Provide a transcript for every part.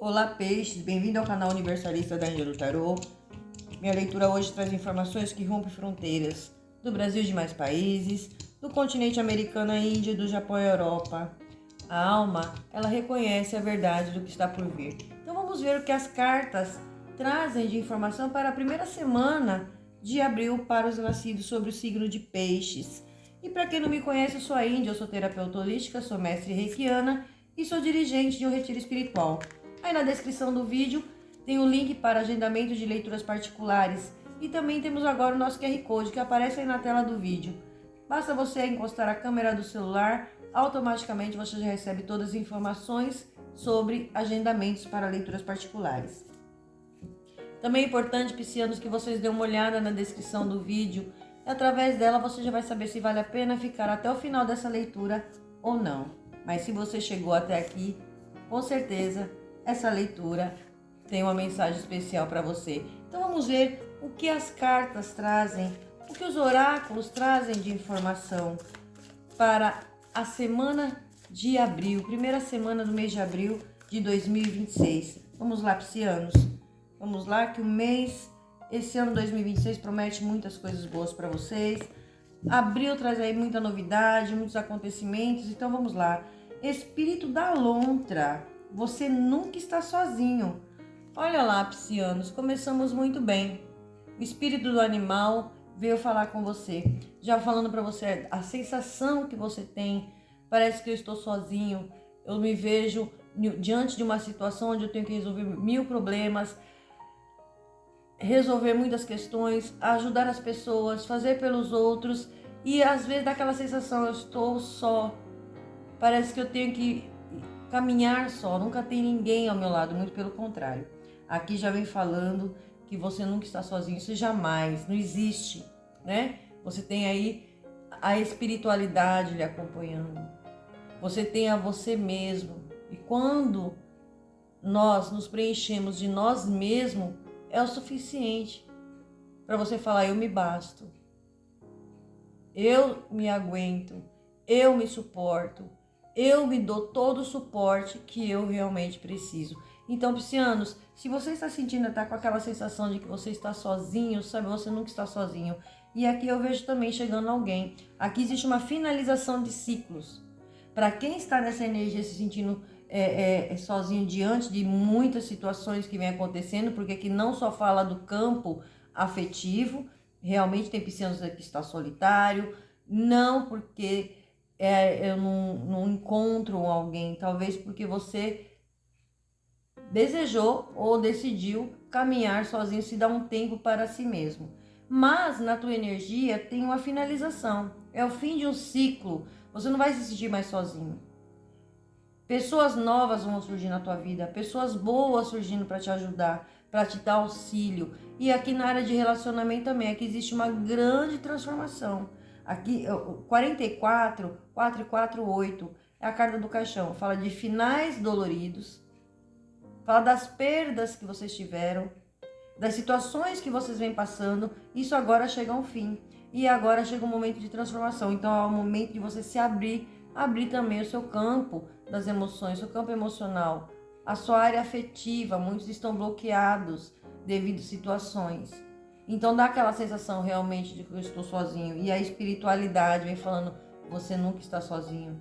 Olá, peixes! Bem-vindo ao canal Universalista da Índia do Tarô. Minha leitura hoje traz informações que rompem fronteiras do Brasil e de mais países, do continente americano à Índia, do Japão à Europa. A alma, ela reconhece a verdade do que está por vir. Então vamos ver o que as cartas trazem de informação para a primeira semana de abril para os nascidos sobre o signo de peixes. E para quem não me conhece, eu sou a Índia, eu sou terapeuta holística, sou mestre reikiana e sou dirigente de um retiro espiritual. Aí na descrição do vídeo tem o link para agendamento de leituras particulares e também temos agora o nosso QR Code que aparece aí na tela do vídeo. Basta você encostar a câmera do celular, automaticamente você já recebe todas as informações sobre agendamentos para leituras particulares. Também é importante, piscianos, que vocês dêem uma olhada na descrição do vídeo. Através dela você já vai saber se vale a pena ficar até o final dessa leitura ou não. Mas se você chegou até aqui, com certeza essa leitura tem uma mensagem especial para você. Então vamos ver o que as cartas trazem, o que os oráculos trazem de informação para a semana de abril, primeira semana do mês de abril de 2026. Vamos lá, piscianos. Vamos lá, que o mês, esse ano 2026 promete muitas coisas boas para vocês. Abril traz aí muita novidade, muitos acontecimentos, então vamos lá. Espírito da lontra, você nunca está sozinho. Olha lá, piscianos, começamos muito bem. O espírito do animal veio falar com você, já falando para você a sensação que você tem. Parece que eu estou sozinho, eu me vejo diante de uma situação onde eu tenho que resolver 1000 problemas, resolver muitas questões, ajudar as pessoas, fazer pelos outros e às vezes dá aquela sensação, eu estou só. Parece que eu tenho que caminhar só, nunca tem ninguém ao meu lado, muito pelo contrário. Aqui já vem falando que você nunca está sozinho, isso jamais, não existe, né? Você tem aí a espiritualidade lhe acompanhando. Você tem a você mesmo. E quando nós nos preenchemos de nós mesmos, é o suficiente para você falar, eu me basto. Eu me aguento, eu me suporto. Eu me dou todo o suporte que eu realmente preciso. Então, piscianos, se você está sentindo, está com aquela sensação de que você está sozinho, sabe, você nunca está sozinho. E aqui eu vejo também chegando alguém. Aqui existe uma finalização de ciclos. Para quem está nessa energia se sentindo sozinho diante de muitas situações que vem acontecendo, porque aqui não só fala do campo afetivo, realmente tem piscianos que está solitário, não porque eu não encontro alguém, talvez porque você desejou ou decidiu caminhar sozinho, se dar um tempo para si mesmo. Mas na tua energia tem uma finalização, é o fim de um ciclo, você não vai se sentir mais sozinho. Pessoas novas vão surgir na tua vida, pessoas boas surgindo para te ajudar, para te dar auxílio. E aqui na área de relacionamento também, aqui existe uma grande transformação. Aqui, 44, 4 e 4, 8, é a carta do caixão. Fala de finais doloridos, fala das perdas que vocês tiveram, das situações que vocês vêm passando. Isso agora chega ao fim. E agora chega um momento de transformação. Então é o momento de você se abrir também o seu campo das emoções, o seu campo emocional, a sua área afetiva. Muitos estão bloqueados devido a situações. Então dá aquela sensação realmente de que eu estou sozinho. E a espiritualidade vem falando, você nunca está sozinho.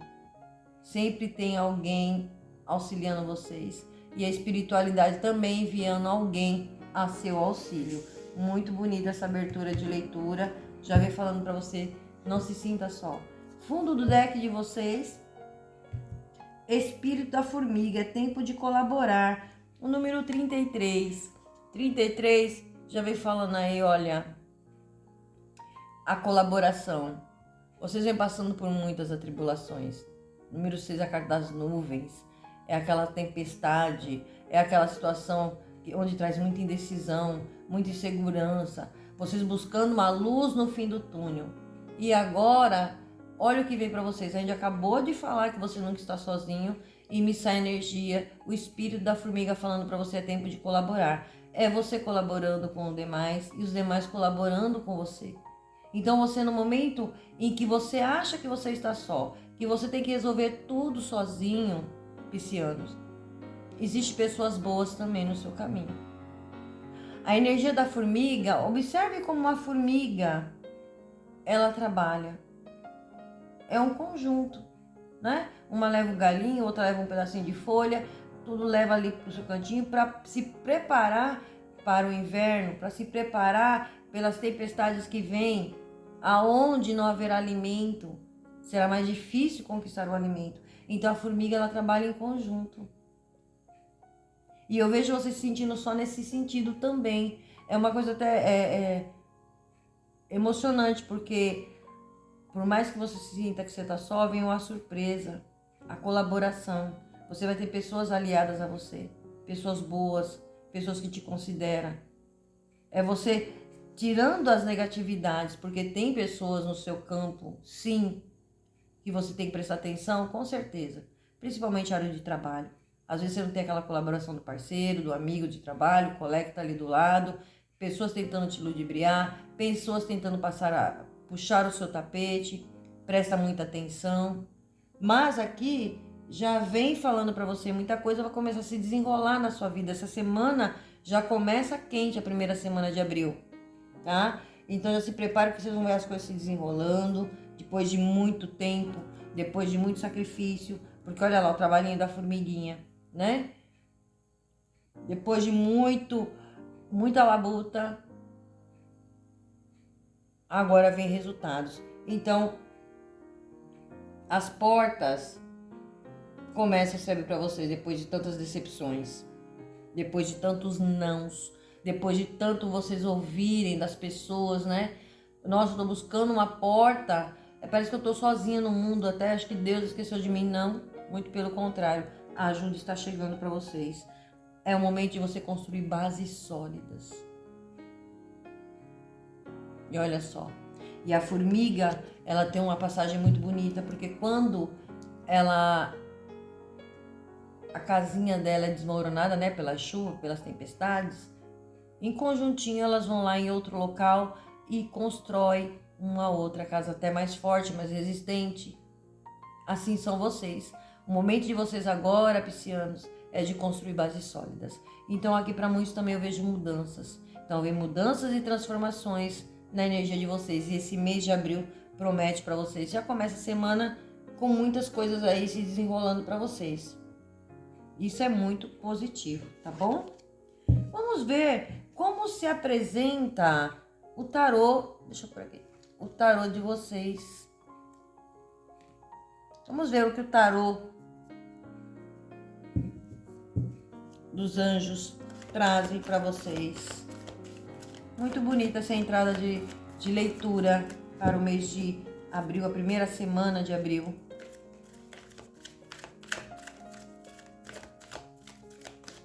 Sempre tem alguém auxiliando vocês. E a espiritualidade também enviando alguém a seu auxílio. Muito bonita essa abertura de leitura. Já vem falando para você, não se sinta só. Fundo do deck de vocês, Espírito da Formiga, é tempo de colaborar. O número 33. 33 já vem falando aí, olha, a colaboração. Vocês vêm passando por muitas atribulações. Número 6, a carta das nuvens. É aquela tempestade, é aquela situação onde traz muita indecisão, muita insegurança. Vocês buscando uma luz no fim do túnel. E agora, olha o que vem para vocês. A gente acabou de falar que você nunca está sozinho e me sai energia, o espírito da formiga falando para você, é tempo de colaborar. É você colaborando com os demais e os demais colaborando com você. Então você, no momento em que você acha que você está só, que você tem que resolver tudo sozinho, piscianos, Existem pessoas boas também no seu caminho. A energia da formiga, observe como uma formiga, ela trabalha. É um conjunto, né? Uma leva o galinho, outra leva um pedacinho de folha, tudo leva ali para o seu cantinho para se preparar para o inverno, para se preparar pelas tempestades que vêm, aonde não haverá alimento, será mais difícil conquistar o alimento. Então a formiga, ela trabalha em conjunto. E eu vejo você se sentindo só nesse sentido também. É uma coisa até emocionante, porque por mais que você se sinta que você está só, vem uma surpresa, a colaboração. Você vai ter pessoas aliadas a você, pessoas boas, pessoas que te consideram. É você tirando as negatividades, porque tem pessoas no seu campo, sim, que você tem que prestar atenção, com certeza. Principalmente a área de trabalho. Às vezes você não tem aquela colaboração do parceiro, do amigo de trabalho, o colega que está ali do lado, pessoas tentando te ludibriar, pessoas tentando puxar o seu tapete, presta muita atenção. Mas aqui já vem falando para você, muita coisa vai começar a se desenrolar na sua vida. Essa semana já começa quente, a primeira semana de abril, tá? Então já se prepare que vocês vão ver as coisas se desenrolando, depois de muito tempo, depois de muito sacrifício, porque olha lá o trabalhinho da formiguinha, né? Depois de muita labuta, agora vem resultados. Então, as portas começam a se abrir para vocês depois de tantas decepções, depois de tantos nãos, depois de tanto vocês ouvirem das pessoas, né? Nossa, eu tô buscando uma porta, parece que eu tô sozinha no mundo, até acho que Deus esqueceu de mim. Não, muito pelo contrário, a ajuda está chegando para vocês. É o momento de você construir bases sólidas. E olha só, e a formiga, ela tem uma passagem muito bonita, porque quando a casinha dela é desmoronada, né, pela chuva, pelas tempestades, em conjuntinho elas vão lá em outro local e constrói uma outra casa até mais forte, mais resistente. Assim são vocês. O momento de vocês agora, piscianos, é de construir bases sólidas. Então aqui para muitos também eu vejo mudanças. Então vem mudanças e transformações na energia de vocês. E esse mês de abril promete para vocês. Já começa a semana com muitas coisas aí se desenrolando para vocês. Isso é muito positivo, tá bom? Vamos ver como se apresenta o tarô. Deixa eu por aqui. O tarô de vocês. Vamos ver o que o tarô dos anjos trazem para vocês. Muito bonita essa entrada de leitura para o mês de abril, a primeira semana de abril.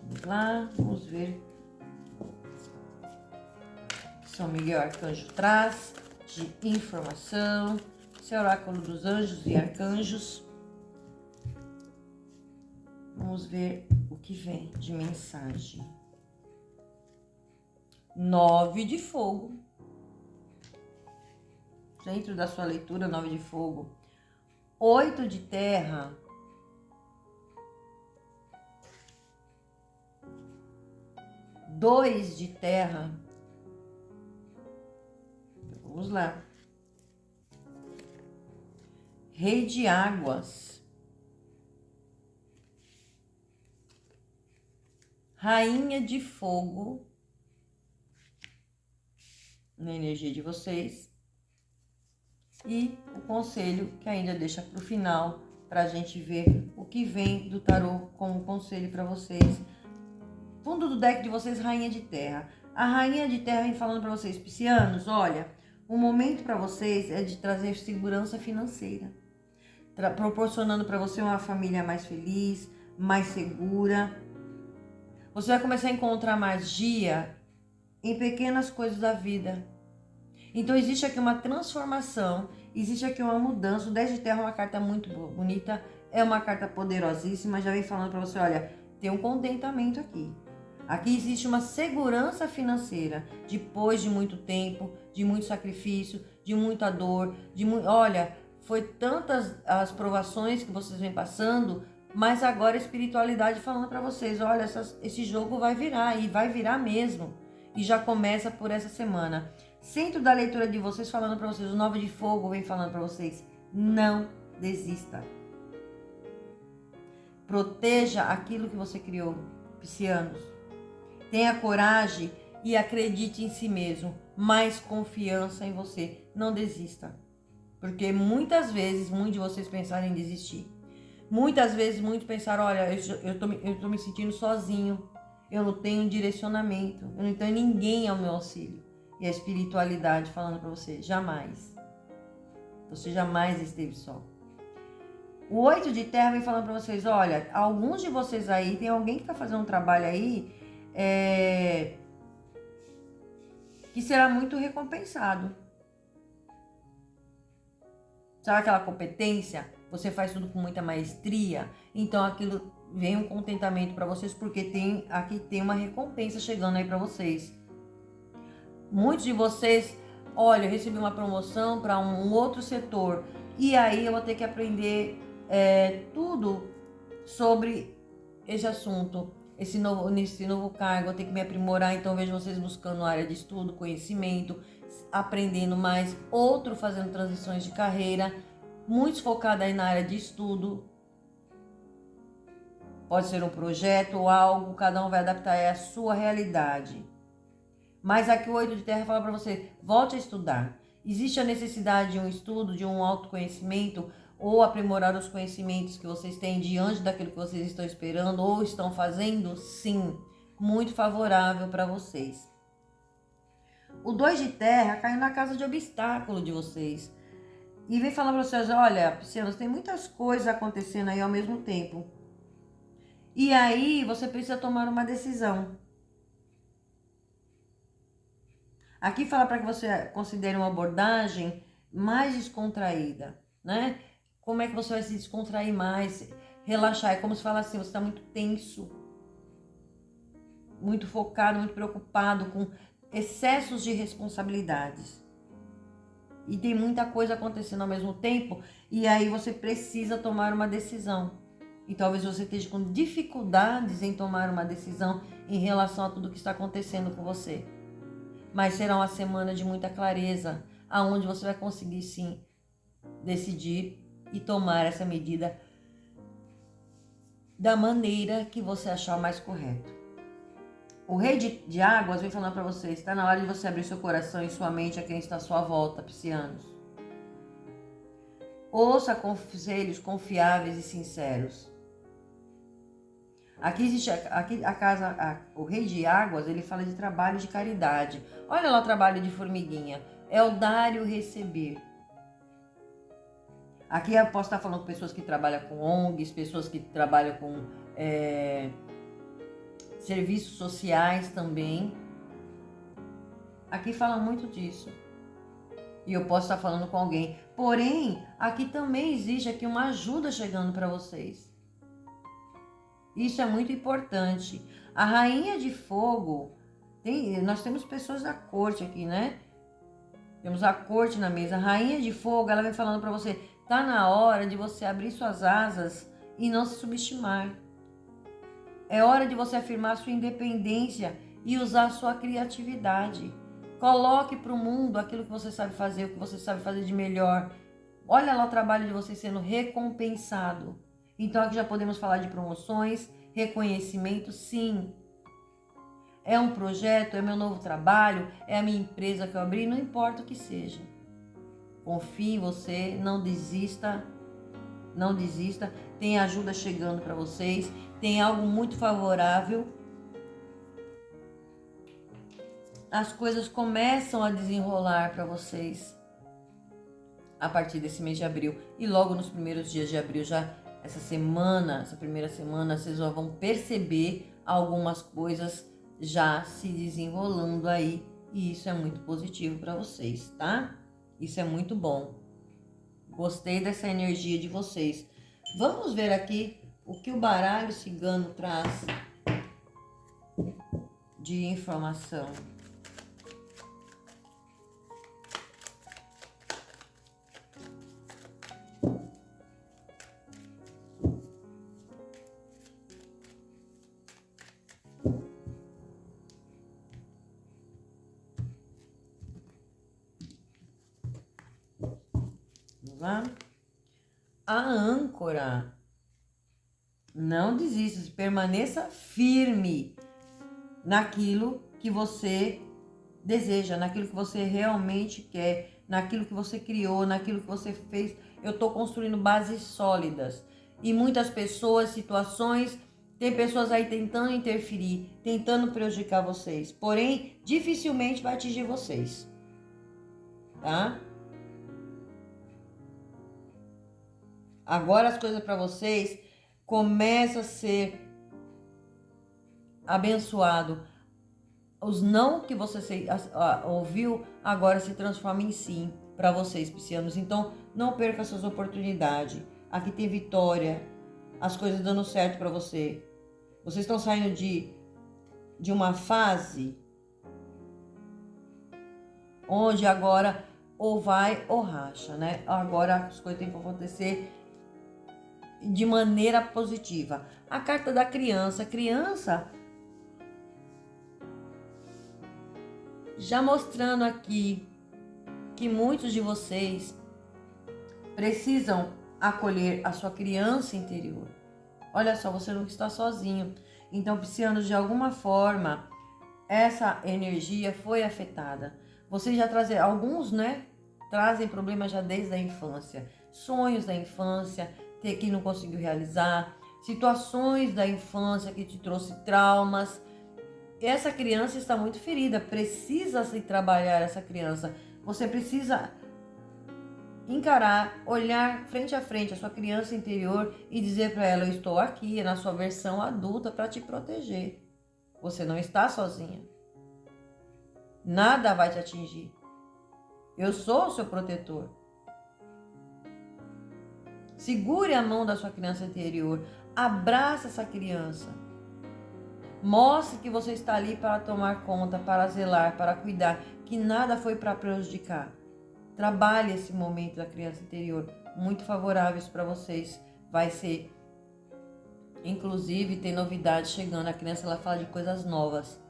Vamos lá, vamos ver o que São Miguel Arcanjo traz de informação. Esse é o oráculo dos anjos e arcanjos. Vamos ver o que vem de mensagem. 9 de fogo. Dentro da sua leitura, 9 de fogo. 8 de terra. 2 de terra. Vamos lá. Rei de águas. Rainha de fogo. Na energia de vocês. E o conselho que ainda deixa para o final, para a gente ver o que vem do tarô como conselho para vocês. Fundo do deck de vocês, Rainha de Terra. A Rainha de Terra vem falando para vocês, piscianos, olha, o momento para vocês é de trazer segurança financeira, proporcionando para você uma família mais feliz, mais segura. Você vai começar a encontrar magia em pequenas coisas da vida. Então existe aqui uma transformação, existe aqui uma mudança. O 10 de terra é uma carta muito bonita, é uma carta poderosíssima, já vem falando para você, olha, tem um contentamento aqui. Aqui existe uma segurança financeira, depois de muito tempo, de muito sacrifício, de muita dor, olha, foi tantas as provações que vocês vêm passando, Mas agora a espiritualidade falando para vocês, olha, esse jogo vai virar, e vai virar mesmo. E já começa por essa semana. Centro da leitura de vocês falando para vocês, o 9 de fogo vem falando para vocês, não desista. Proteja aquilo que você criou, piscianos. Tenha coragem e acredite em si mesmo. Mais confiança em você. Não desista. Porque muitas vezes, muitos de vocês pensaram em desistir. Muitas vezes, muitos pensaram, olha, eu tô me sentindo sozinho. Eu não tenho direcionamento. Eu não tenho ninguém ao meu auxílio. E a espiritualidade falando para você, jamais. Você jamais esteve só. O 8 de terra vem falando para vocês, olha, alguns de vocês aí, tem alguém que está fazendo um trabalho aí, que será muito recompensado. Sabe aquela competência? Você faz tudo com muita maestria, então aquilo vem um contentamento para vocês, porque aqui tem uma recompensa chegando aí para vocês. Muitos de vocês, olha, eu recebi uma promoção para um outro setor, e aí eu vou ter que aprender tudo sobre esse assunto, nesse novo cargo, eu tenho que me aprimorar. Então eu vejo vocês buscando área de estudo, conhecimento, aprendendo mais, outro fazendo transições de carreira, muitos focados aí na área de estudo. Pode ser um projeto ou algo, cada um vai adaptar aí a sua realidade. Mas aqui o 8 de terra fala para você, volte a estudar. Existe a necessidade de um estudo, de um autoconhecimento, ou aprimorar os conhecimentos que vocês têm diante daquilo que vocês estão esperando ou estão fazendo? Sim, muito favorável para vocês. O 2 de terra caiu na casa de obstáculo de vocês. E vem falar para vocês, olha, piscianos, tem muitas coisas acontecendo aí ao mesmo tempo. E aí você precisa tomar uma decisão. Aqui fala para que você considere uma abordagem mais descontraída, né? Como é que você vai se descontrair mais, relaxar? É como se fala assim, você está muito tenso, muito focado, muito preocupado, com excessos de responsabilidades. E tem muita coisa acontecendo ao mesmo tempo, e aí você precisa tomar uma decisão. E talvez você esteja com dificuldades em tomar uma decisão em relação a tudo que está acontecendo com você. Mas será uma semana de muita clareza, aonde você vai conseguir sim decidir e tomar essa medida da maneira que você achar mais correto. O rei de águas vem falando para você, está na hora de você abrir seu coração e sua mente a quem está à sua volta, piscianos. Ouça conselhos confiáveis e sinceros. Aqui existe o rei de águas, ele fala de trabalho de caridade. Olha lá o trabalho de formiguinha, é o dar e o receber. Aqui eu posso estar falando com pessoas que trabalham com ONGs, pessoas que trabalham com serviços sociais também. Aqui fala muito disso. E eu posso estar falando com alguém. Porém, aqui também existe aqui uma ajuda chegando para vocês. Isso é muito importante. A rainha de fogo, nós temos pessoas da corte aqui, né? Temos a corte na mesa. A rainha de fogo, ela vem falando para você, tá na hora de você abrir suas asas e não se subestimar. É hora de você afirmar a sua independência e usar a sua criatividade. Coloque para o mundo aquilo que você sabe fazer, o que você sabe fazer de melhor. Olha lá o trabalho de você sendo recompensado. Então aqui já podemos falar de promoções, reconhecimento, sim. É um projeto, é meu novo trabalho, é a minha empresa que eu abri, não importa o que seja. Confie em você, não desista, não desista. Tem ajuda chegando para vocês, tem algo muito favorável. As coisas começam a desenrolar para vocês a partir desse mês de abril. E logo nos primeiros dias de abril, já essa primeira semana, vocês já vão perceber algumas coisas já se desenrolando aí. E isso é muito positivo para vocês, tá? Isso é muito bom. Gostei dessa energia de vocês. Vamos ver aqui o que o baralho cigano traz de informação. lá. A âncora. Não desista, permaneça firme naquilo que você deseja, naquilo que você realmente quer, naquilo que você criou, naquilo que você fez. Eu estou construindo bases sólidas. E muitas pessoas, situações, tem pessoas aí tentando interferir, tentando prejudicar vocês. Porém, dificilmente vai atingir vocês. Tá? Agora as coisas para vocês começam a ser abençoado. Os não que você ouviu agora se transforma em sim para vocês, piscianos. Então, não perca essas oportunidades. Aqui tem vitória, as coisas dando certo para você. Vocês estão saindo de uma fase onde agora ou vai ou racha, né? Agora as coisas têm que acontecer de maneira positiva. A carta da criança. Criança, já mostrando aqui que muitos de vocês precisam acolher a sua criança interior. Olha só, você não está sozinho. Então, piscianos, de alguma forma, essa energia foi afetada. Vocês já trazem, alguns, né? Trazem problemas já desde a infância. Sonhos da infância, que não conseguiu realizar. Situações da infância que te trouxe traumas. Essa criança está muito ferida. Precisa se trabalhar essa criança. Você precisa encarar, olhar frente a frente a sua criança interior e dizer para ela: eu estou aqui na sua versão adulta para te proteger. Você não está sozinha. Nada vai te atingir. Eu sou o seu protetor. Segure a mão da sua criança interior. Abraça essa criança. Mostre que você está ali para tomar conta, para zelar, para cuidar, que nada foi para prejudicar. Trabalhe esse momento da criança interior, muito favoráveis para vocês. Vai ser, inclusive, tem novidades chegando. A criança, ela fala de coisas novas.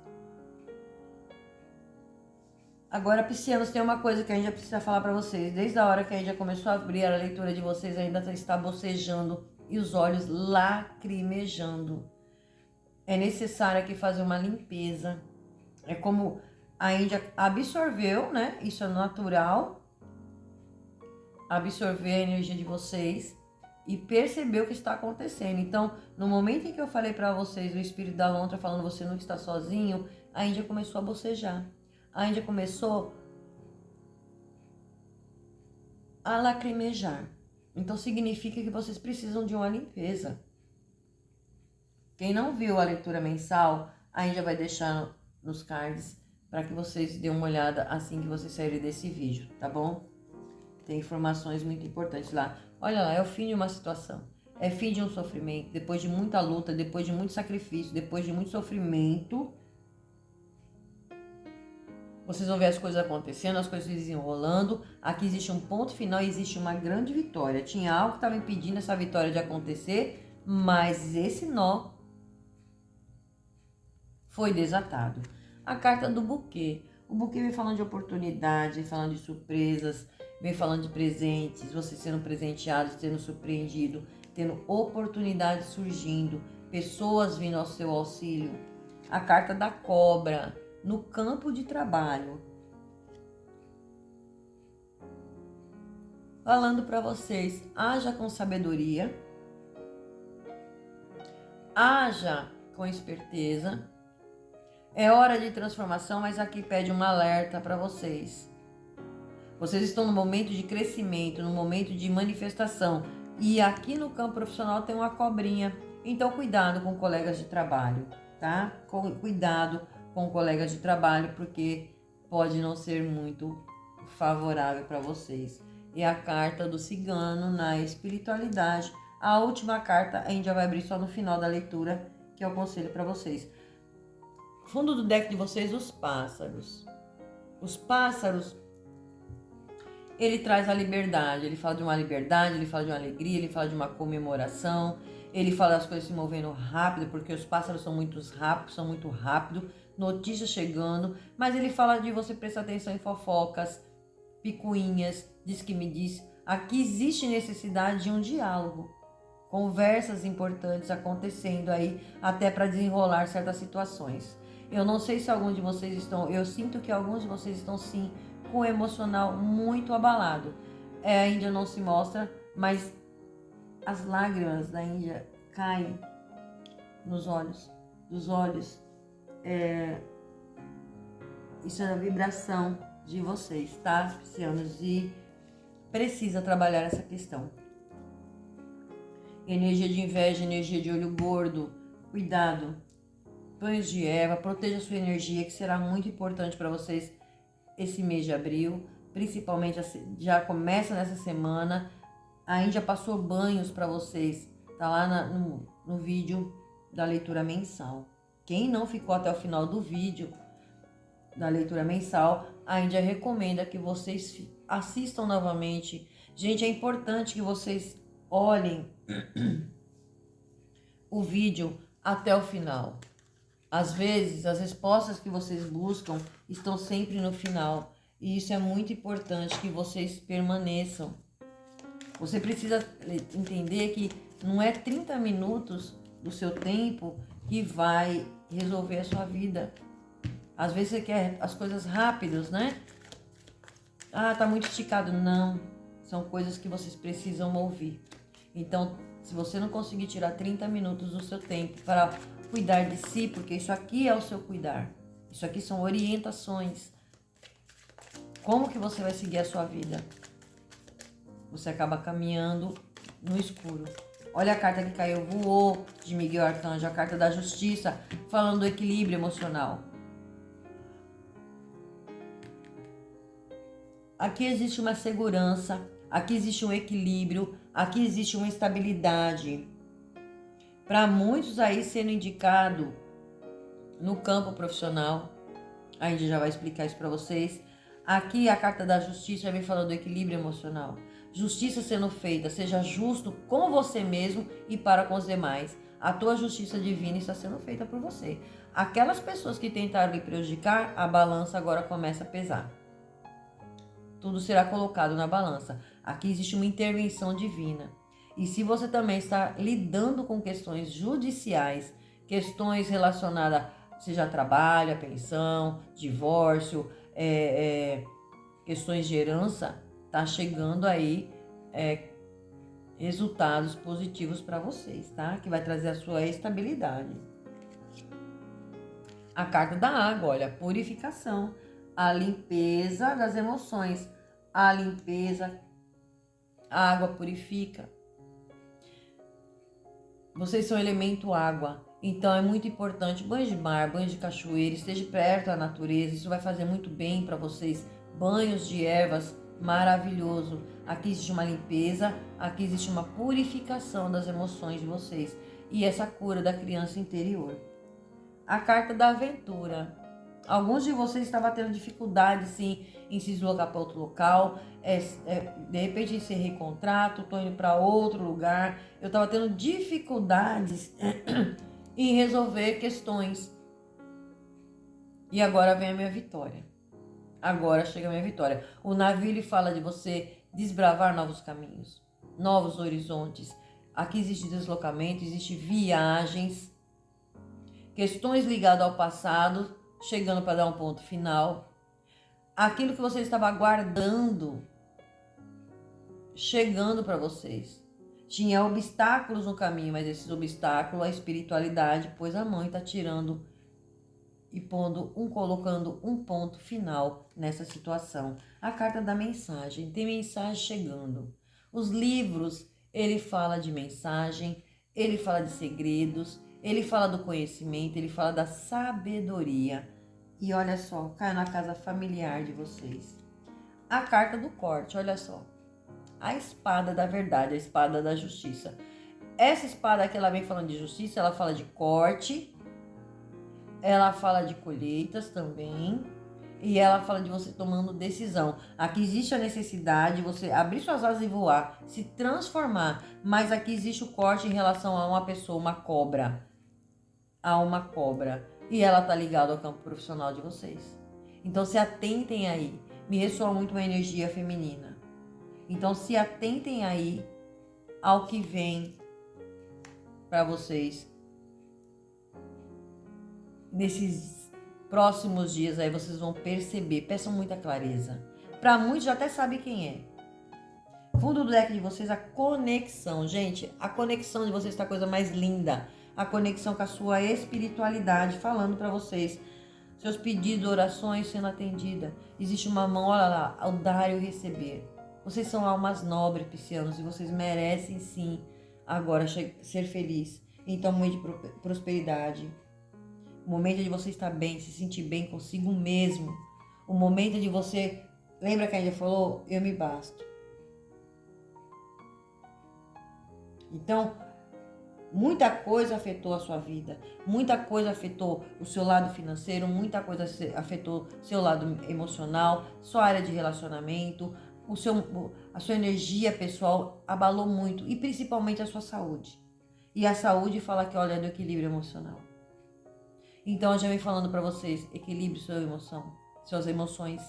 Agora, piscianos, tem uma coisa que a gente já precisa falar para vocês. Desde a hora que a gente já começou a abrir a leitura de vocês, ainda está bocejando e os olhos lacrimejando. É necessário aqui fazer uma limpeza. É como a Índia absorveu, né? Isso é natural. Absorver a energia de vocês e perceber o que está acontecendo. Então, no momento em que eu falei para vocês, o espírito da lontra falando: você não está sozinho, a Índia começou a bocejar. A Índia começou a lacrimejar. Então, significa que vocês precisam de uma limpeza. Quem não viu a leitura mensal, a Índia vai deixar nos cards para que vocês dêem uma olhada assim que vocês saírem desse vídeo, tá bom? Tem informações muito importantes lá. Olha lá, é o fim de uma situação. É fim de um sofrimento. Depois de muita luta, depois de muito sacrifício, depois de muito sofrimento, vocês vão ver as coisas acontecendo, as coisas desenrolando. Aqui existe um ponto final e existe uma grande vitória. Tinha algo que estava impedindo essa vitória de acontecer, mas esse nó foi desatado. A carta do buquê. O buquê vem falando de oportunidades, vem falando de surpresas, vem falando de presentes, você sendo presenteado, sendo surpreendido, tendo oportunidades surgindo, pessoas vindo ao seu auxílio. A carta da cobra. No campo de trabalho, falando para vocês: haja com sabedoria, haja com esperteza. É hora de transformação, mas aqui pede um alerta para vocês. Vocês estão no momento de crescimento, no momento de manifestação, e aqui no campo profissional tem uma cobrinha. Então, cuidado com colegas de trabalho, tá? Cuidado com colegas de trabalho, porque pode não ser muito favorável para vocês. E a carta do cigano na espiritualidade. A última carta a gente já vai abrir só no final da leitura, que é o conselho para vocês. Fundo do deck de vocês, os pássaros. Os pássaros, ele traz a liberdade. Ele fala de uma liberdade, ele fala de uma alegria, ele fala de uma comemoração. Ele fala das coisas se movendo rápido, porque os pássaros são muito rápidos. Notícias chegando, mas ele fala de você prestar atenção em fofocas, picuinhas, diz que me diz, Aqui existe necessidade de um diálogo, conversas importantes acontecendo aí até para desenrolar certas situações. Eu não sei se alguns de vocês estão, eu sinto que alguns de vocês estão sim com o emocional muito abalado. A Índia não se mostra, mas as lágrimas da Índia caem nos olhos, dos olhos. Isso é a vibração de vocês, tá, piscianos? E precisa trabalhar essa questão. Energia de inveja, energia de olho gordo, cuidado. Banhos de erva, proteja a sua energia, que será muito importante para vocês esse mês de abril. Principalmente, já começa nessa semana. A Índia passou banhos para vocês. Tá lá no vídeo da leitura mensal. Quem não ficou até o final do vídeo da leitura mensal, a Índia recomenda que vocês assistam novamente. Gente, é importante que vocês olhem o vídeo até o final. Às vezes, as respostas que vocês buscam estão sempre no final. E isso é muito importante que vocês permaneçam. Você precisa entender que não é 30 minutos do seu tempo que vai resolver a sua vida. Às vezes você quer as coisas rápidas, né? Ah, tá muito esticado. Não, são coisas que vocês precisam ouvir. Então, se você não conseguir tirar 30 minutos do seu tempo para cuidar de si, porque isso aqui é o seu cuidar. Isso aqui são orientações. Como que você vai seguir a sua vida? Você acaba caminhando no escuro. Olha a carta que caiu, voou, de Miguel Arcanjo, a carta da justiça, falando do equilíbrio emocional. Aqui existe uma segurança, aqui existe um equilíbrio, aqui existe uma estabilidade. Para muitos aí sendo indicado no campo profissional, a Índia já vai explicar isso para vocês. Aqui a carta da justiça vem falando do equilíbrio emocional. Justiça sendo feita, seja justo com você mesmo e para com os demais. A tua justiça divina está sendo feita por você. Aquelas pessoas que tentaram lhe prejudicar, a balança agora começa a pesar. Tudo será colocado na balança. Aqui existe uma intervenção divina. E se você também está lidando com questões judiciais, questões relacionadas, seja a trabalho, a pensão, divórcio, questões de herança, tá chegando aí resultados positivos para vocês, tá? Que vai trazer a sua estabilidade. A carta da água, olha, purificação, a limpeza das emoções, a limpeza, a água purifica. Vocês são elemento água, então é muito importante banho de mar, banho de cachoeira, esteja perto da natureza, isso vai fazer muito bem para vocês. Banhos de ervas, maravilhoso. Aqui existe uma limpeza, aqui existe uma purificação das emoções de vocês e essa cura da criança interior. A carta da aventura. Alguns de vocês estavam tendo dificuldade, sim, em se deslocar para outro local, de repente encerrei contrato, estou indo para outro lugar. Eu estava tendo dificuldades em resolver questões. E agora vem a minha vitória. Agora chega a minha vitória. O navio ele fala de você desbravar novos caminhos, novos horizontes. Aqui existe deslocamento, existe viagens, questões ligadas ao passado, chegando para dar um ponto final. Aquilo que você estava aguardando, chegando para vocês. Tinha obstáculos no caminho, mas esses obstáculos, a espiritualidade pôs a mão e está tirando e colocando um ponto final nessa situação. A carta da mensagem, tem mensagem chegando. Os livros, ele fala de mensagem, ele fala de segredos, ele fala do conhecimento, ele fala da sabedoria. E olha só, caiu na casa familiar de vocês. A carta do corte, olha só. A espada da verdade, a espada da justiça. Essa espada que ela vem falando de justiça, ela fala de corte, ela fala de colheitas também, e ela fala de você tomando decisão. Aqui existe a necessidade de você abrir suas asas e voar, se transformar, mas aqui existe o corte em relação a uma pessoa, uma cobra. A uma cobra. E ela tá ligada ao campo profissional de vocês. Então se atentem aí. Me ressoa muito uma energia feminina. Então se atentem aí ao que vem para vocês nesses próximos dias. Aí vocês vão perceber, peçam muita clareza. Para muitos já até sabe quem é. Fundo do deck de vocês, a conexão. Gente, a conexão de vocês está a coisa mais linda. A conexão com a sua espiritualidade, falando para vocês. Seus pedidos, orações sendo atendida. Existe uma mão, olha lá, ao dar e o receber. Vocês são almas nobres, piscianos, e vocês merecem sim agora ser feliz. Então, momento de prosperidade. O momento de você estar bem, se sentir bem consigo mesmo. O momento de você... Lembra que a gente falou? Eu me basto. Então, muita coisa afetou a sua vida. Muita coisa afetou o seu lado financeiro. Muita coisa afetou o seu lado emocional. Sua área de relacionamento. A sua energia pessoal abalou muito. E principalmente a sua saúde. E a saúde fala que olha do equilíbrio emocional. Então eu já venho falando para vocês, equilibre sua emoção, suas emoções.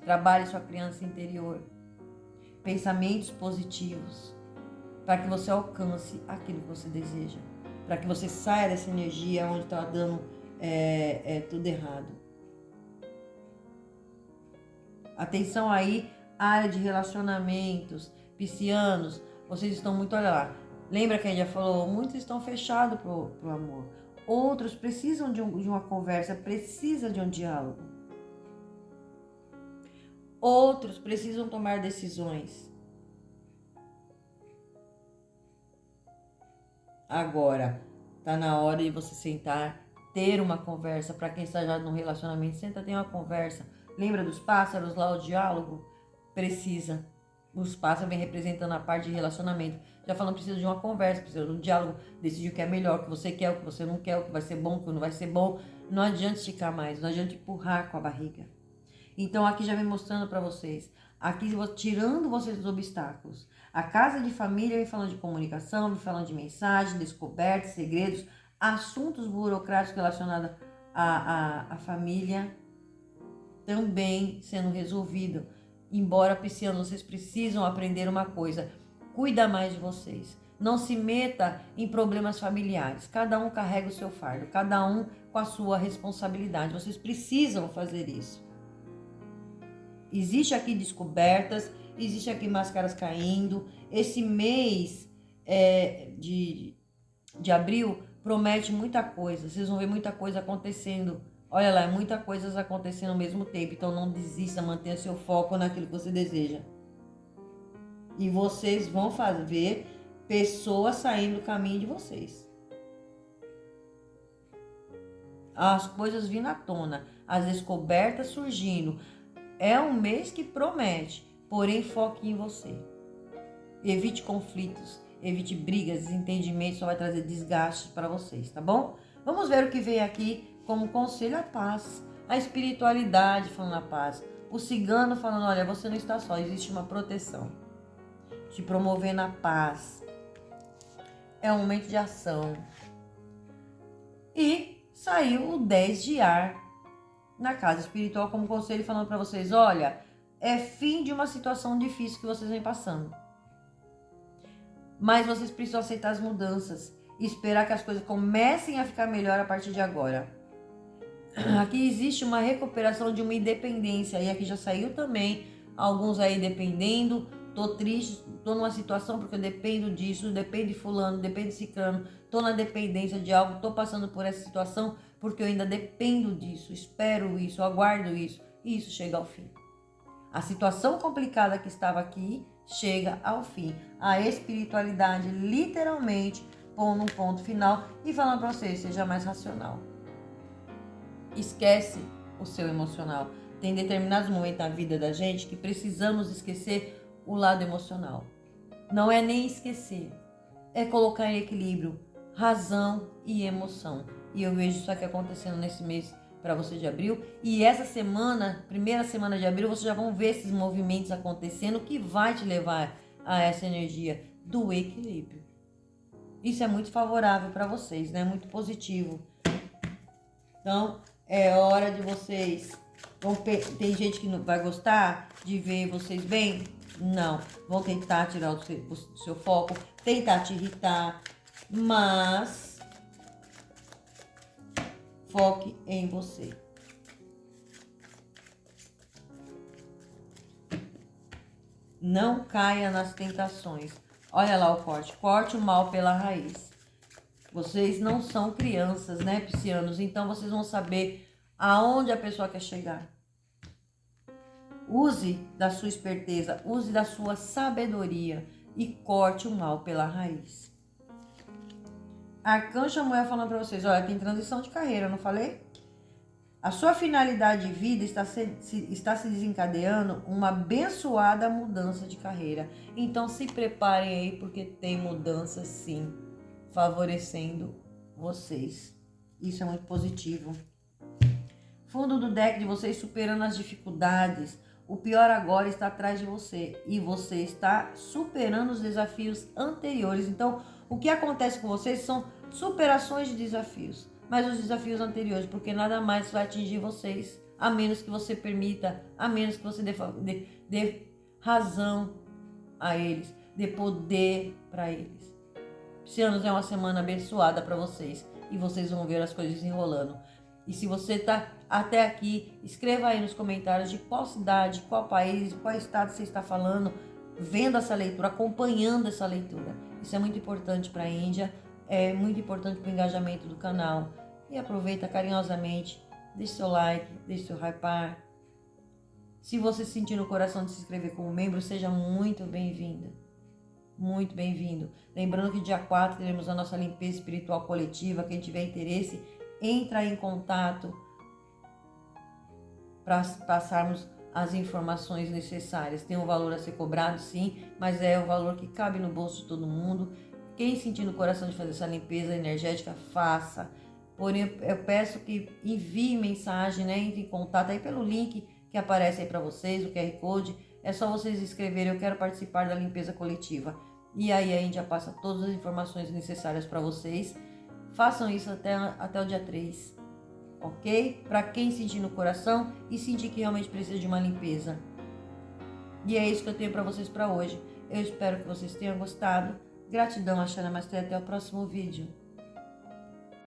Trabalhe sua criança interior. Pensamentos positivos. Para que você alcance aquilo que você deseja. Para que você saia dessa energia onde está dando tudo errado. Atenção aí, área de relacionamentos. Piscianos, vocês estão muito, olha lá. Lembra que a gente já falou? Muitos estão fechados pro amor. Outros precisam de uma conversa, precisam de um diálogo. Outros precisam tomar decisões. Agora, tá na hora de você sentar, ter uma conversa. Para quem está já no relacionamento, senta, tem uma conversa. Lembra dos pássaros lá, o diálogo? Precisa. Os pássaros vêm representando a parte de relacionamento. Já falando, precisa de uma conversa, precisa de um diálogo. Decidir o que é melhor, o que você quer, o que você não quer, o que vai ser bom, o que não vai ser bom. Não adianta esticar mais, não adianta empurrar com a barriga. Então aqui já vem mostrando para vocês. Aqui tirando vocês dos obstáculos. A casa de família vem falando de comunicação, vem falando de mensagem, descobertas, segredos, assuntos burocráticos relacionados à família também sendo resolvido. Embora, pisciano, vocês precisam aprender uma coisa. Cuida mais de vocês. Não se meta em problemas familiares. Cada um carrega o seu fardo. Cada um com a sua responsabilidade. Vocês precisam fazer isso. Existe aqui descobertas. Existe aqui máscaras caindo. Esse mês de abril promete muita coisa. Vocês vão ver muita coisa acontecendo. Olha lá, muita coisa acontecendo ao mesmo tempo. Então não desista, mantenha seu foco naquilo que você deseja. E vocês vão ver pessoas saindo do caminho de vocês. As coisas vindo à tona, as descobertas surgindo. É um mês que promete, porém foque em você. Evite conflitos, evite brigas, desentendimentos, só vai trazer desgastes para vocês, tá bom? Vamos ver o que vem aqui como conselho, a paz, a espiritualidade falando a paz, o cigano falando, olha, você não está só, existe uma proteção, te promovendo a paz, é um momento de ação. E saiu o 10 de ar na casa espiritual como conselho falando para vocês, olha, é fim de uma situação difícil que vocês vêm passando, mas vocês precisam aceitar as mudanças e esperar que as coisas comecem a ficar melhor a partir de agora. Aqui existe uma recuperação de uma independência. E aqui já saiu também. Alguns aí dependendo. Tô triste, tô numa situação porque eu dependo disso, dependo de fulano, dependo de ciclano. Tô na dependência de algo, tô passando por essa situação porque eu ainda dependo disso, espero isso, aguardo isso. E isso chega ao fim. A situação complicada que estava aqui chega ao fim. A espiritualidade literalmente pondo um ponto final e falando para você, seja mais racional. Esquece o seu emocional. Tem determinados momentos na vida da gente que precisamos esquecer o lado emocional. Não é nem esquecer, é colocar em equilíbrio razão e emoção. E eu vejo isso aqui acontecendo nesse mês para você de abril. E essa semana, primeira semana de abril, vocês já vão ver esses movimentos acontecendo que vai te levar a essa energia do equilíbrio. Isso é muito favorável para vocês, né? Muito positivo. Então, é hora de vocês Tem gente que não vai gostar de ver vocês bem? Não. Vão tentar tirar o seu foco, tentar te irritar, mas foque em você. Não caia nas tentações. Olha lá o corte. Corte o mal pela raiz. Vocês não são crianças, né, piscianos? Então vocês vão saber aonde a pessoa quer chegar. Use da sua esperteza, use da sua sabedoria e corte o mal pela raiz. Arcanjo Samuel falando para vocês, olha, tem transição de carreira, não falei? A sua finalidade de vida está se desencadeando uma abençoada mudança de carreira. Então se preparem aí, porque tem mudança sim, favorecendo vocês. Isso é muito positivo. Fundo do deck de vocês superando as dificuldades. O pior agora está atrás de você e você está superando os desafios anteriores. Então, o que acontece com vocês são superações de desafios, mas os desafios anteriores, porque nada mais vai atingir vocês, a menos que você permita, a menos que você dê razão a eles, dê poder para eles. Piscianos, é uma semana abençoada para vocês e vocês vão ver as coisas enrolando. E se você está até aqui, escreva aí nos comentários de qual cidade, qual país, qual estado você está falando, vendo essa leitura, acompanhando essa leitura. Isso é muito importante para a Índia, é muito importante para o engajamento do canal. E aproveita carinhosamente, deixe seu like, deixe seu hypar. Se você sentir no coração de se inscrever como membro, seja muito bem-vinda. Muito bem-vindo. Lembrando que dia 4 teremos a nossa limpeza espiritual coletiva. Quem tiver interesse, entra em contato para passarmos as informações necessárias. Tem um valor a ser cobrado, sim, mas é o valor que cabe no bolso de todo mundo. Quem sentir no coração de fazer essa limpeza energética, faça. Porém, eu peço que envie mensagem, né? Entre em contato aí pelo link que aparece aí para vocês, o QR Code. É só vocês escreverem, eu quero participar da limpeza coletiva. E aí a Índia passa todas as informações necessárias para vocês. Façam isso até o dia 3, ok? Para quem sentir no coração e sentir que realmente precisa de uma limpeza. E é isso que eu tenho para vocês para hoje. Eu espero que vocês tenham gostado. Gratidão, Axana Namastê. Até o próximo vídeo.